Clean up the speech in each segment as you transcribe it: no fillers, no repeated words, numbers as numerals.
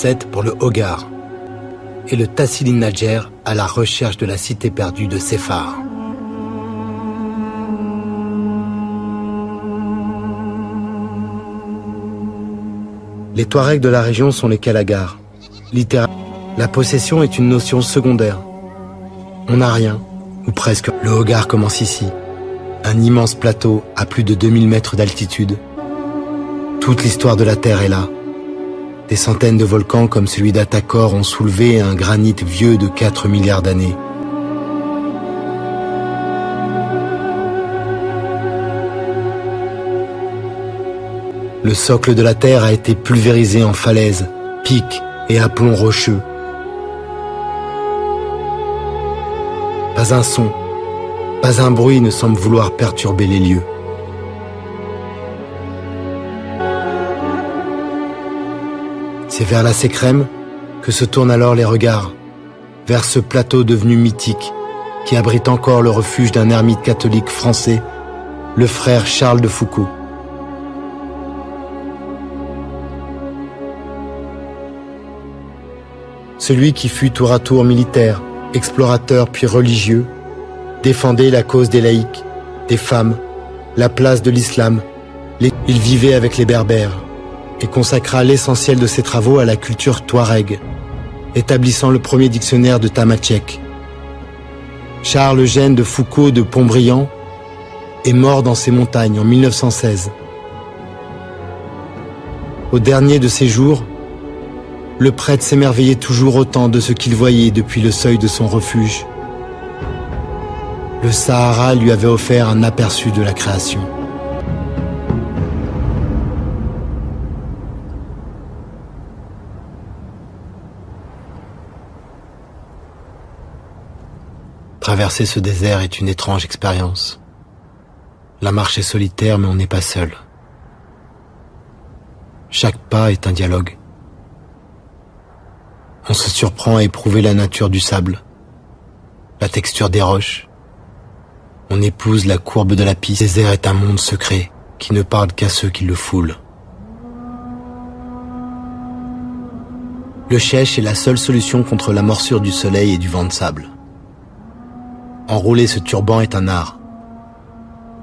1907 pour le Hogar et le Tassili Nadjer à la recherche de la cité perdue de Séphar. Les Touaregs de la région sont les Kalagars. Littéralement, la possession est une notion secondaire. On n'a rien, ou presque. Le Hogar commence ici, un immense plateau à plus de 2000 mètres d'altitude. Toute l'histoire de la Terre est là. Des centaines de volcans comme celui d'Atakor ont soulevé un granit vieux de 4 milliards d'années. Le socle de la Terre a été pulvérisé en falaises, pics et aplombs rocheux. Pas un son, pas un bruit ne semble vouloir perturber les lieux. C'est vers la Sécrème que se tournent alors les regards, vers ce plateau devenu mythique qui abrite encore le refuge d'un ermite catholique français, le frère Charles de Foucauld. Celui qui fut tour à tour militaire, explorateur puis religieux, défendait la cause des laïcs, des femmes, la place de l'islam. Il vivait avec les Berbères et consacra l'essentiel de ses travaux à la culture touareg, établissant le premier dictionnaire de tamatchek. Charles Eugène de Foucauld de Pontbriand est mort dans ces montagnes en 1916. Au dernier de ses jours, le prêtre s'émerveillait toujours autant de ce qu'il voyait depuis le seuil de son refuge. Le Sahara lui avait offert un aperçu de la création. Traverser ce désert est une étrange expérience. La marche est solitaire, mais on n'est pas seul. Chaque pas est un dialogue. On se surprend à éprouver la nature du sable, la texture des roches. On épouse la courbe de la piste. Le désert est un monde secret qui ne parle qu'à ceux qui le foulent. Le chèche est la seule solution contre la morsure du soleil et du vent de sable. Enrouler ce turban est un art.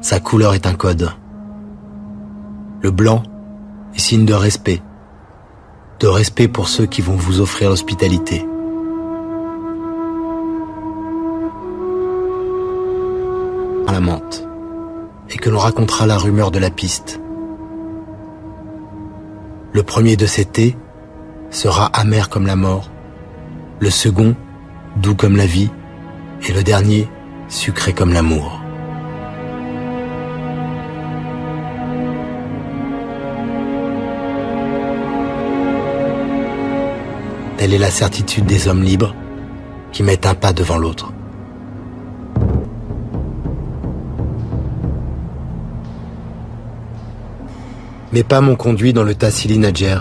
Sa couleur est un code. Le blanc est signe de respect pour ceux qui vont vous offrir l'hospitalité. À la menthe, et que l'on racontera la rumeur de la piste. Le premier de ces thés sera amer comme la mort, le second doux comme la vie, et le dernier sucré comme l'amour. Telle est la certitude des hommes libres qui mettent un pas devant l'autre. Mes pas m'ont conduit dans le Tassili Nadjer,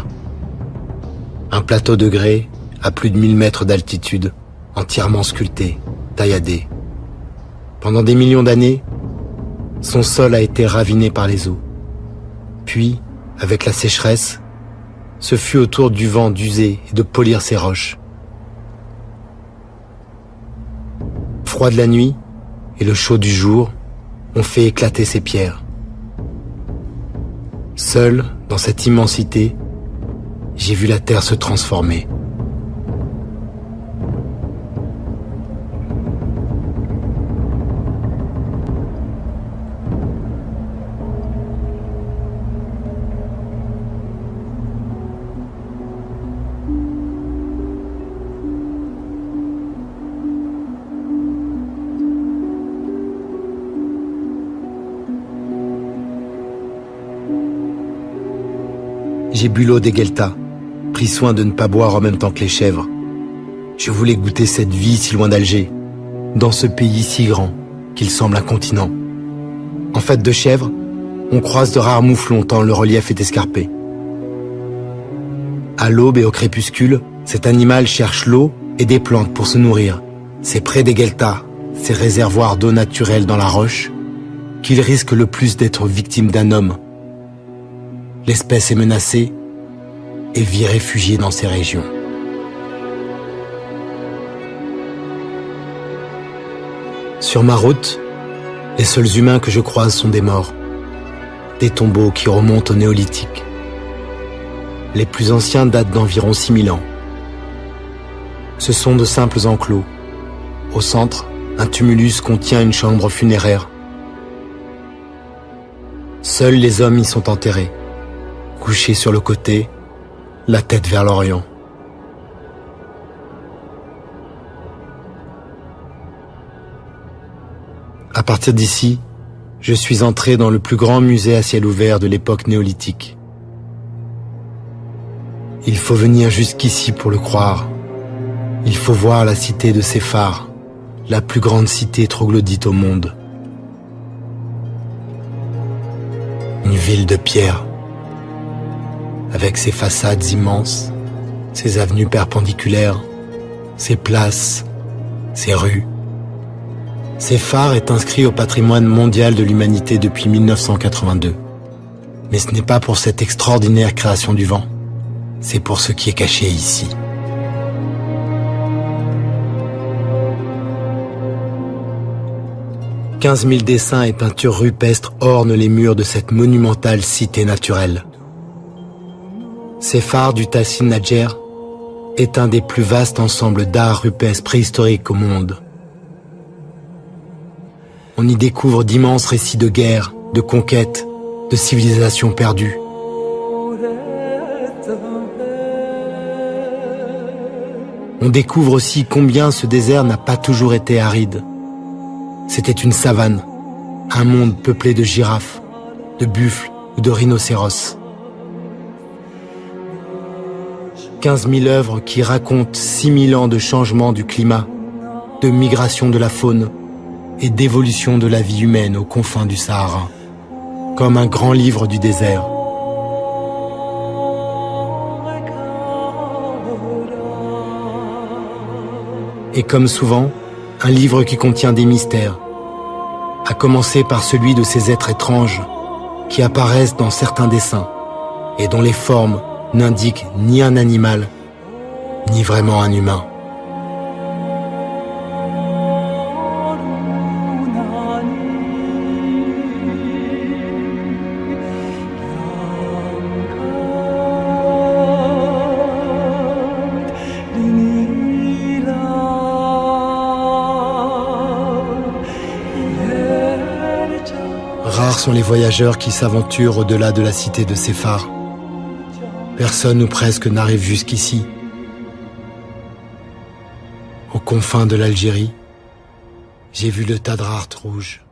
un plateau de grès à plus de 1000 mètres d'altitude, entièrement sculpté, tailladé. Pendant des millions d'années, son sol a été raviné par les eaux. Puis, avec la sécheresse, ce fut au tour du vent d'user et de polir ses roches. Le froid de la nuit et le chaud du jour ont fait éclater ces pierres. Seul, dans cette immensité, j'ai vu la terre se transformer. J'ai bu l'eau des Gueltas, pris soin de ne pas boire en même temps que les chèvres. Je voulais goûter cette vie si loin d'Alger, dans ce pays si grand qu'il semble un continent. En fait de chèvres, on croise de rares mouflons tant le relief est escarpé. À l'aube et au crépuscule, cet animal cherche l'eau et des plantes pour se nourrir. C'est près des Gueltas, ces réservoirs d'eau naturelle dans la roche, qu'il risque le plus d'être victime d'un homme. L'espèce est menacée et vit réfugié dans ces régions. Sur ma route, les seuls humains que je croise sont des morts, des tombeaux qui remontent au néolithique. Les plus anciens datent d'environ 6000 ans. Ce sont de simples enclos. Au centre, un tumulus contient une chambre funéraire. Seuls les hommes y sont enterrés, couchés sur le côté, la tête vers l'Orient. À partir d'ici, je suis entré dans le plus grand musée à ciel ouvert de l'époque néolithique. Il faut venir jusqu'ici pour le croire. Il faut voir la cité de Séphar, la plus grande cité troglodyte au monde. Une ville de pierre, avec ses façades immenses, ses avenues perpendiculaires, ses places, ses rues. Séphar est inscrit au patrimoine mondial de l'humanité depuis 1982. Mais ce n'est pas pour cette extraordinaire création du vent, c'est pour ce qui est caché ici. « 15 000 dessins et peintures rupestres ornent les murs de cette monumentale cité naturelle. Séphar du Tahsin Nadjer est un des plus vastes ensembles d'art rupestre préhistorique au monde. On y découvre d'immenses récits de guerre, de conquête, de civilisations perdues. On découvre aussi combien ce désert n'a pas toujours été aride. C'était une savane, un monde peuplé de girafes, de buffles ou de rhinocéros. 15 000 œuvres qui racontent 6 000 ans de changement du climat, de migration de la faune et d'évolution de la vie humaine aux confins du Sahara, comme un grand livre du désert. Et comme souvent, un livre qui contient des mystères, à commencer par celui de ces êtres étranges qui apparaissent dans certains dessins et dont les formes n'indiquent ni un animal, ni vraiment un humain. Rares sont les voyageurs qui s'aventurent au-delà de la cité de Séphar. Personne ou presque n'arrive jusqu'ici. Aux confins de l'Algérie, j'ai vu le Tadrart rouge.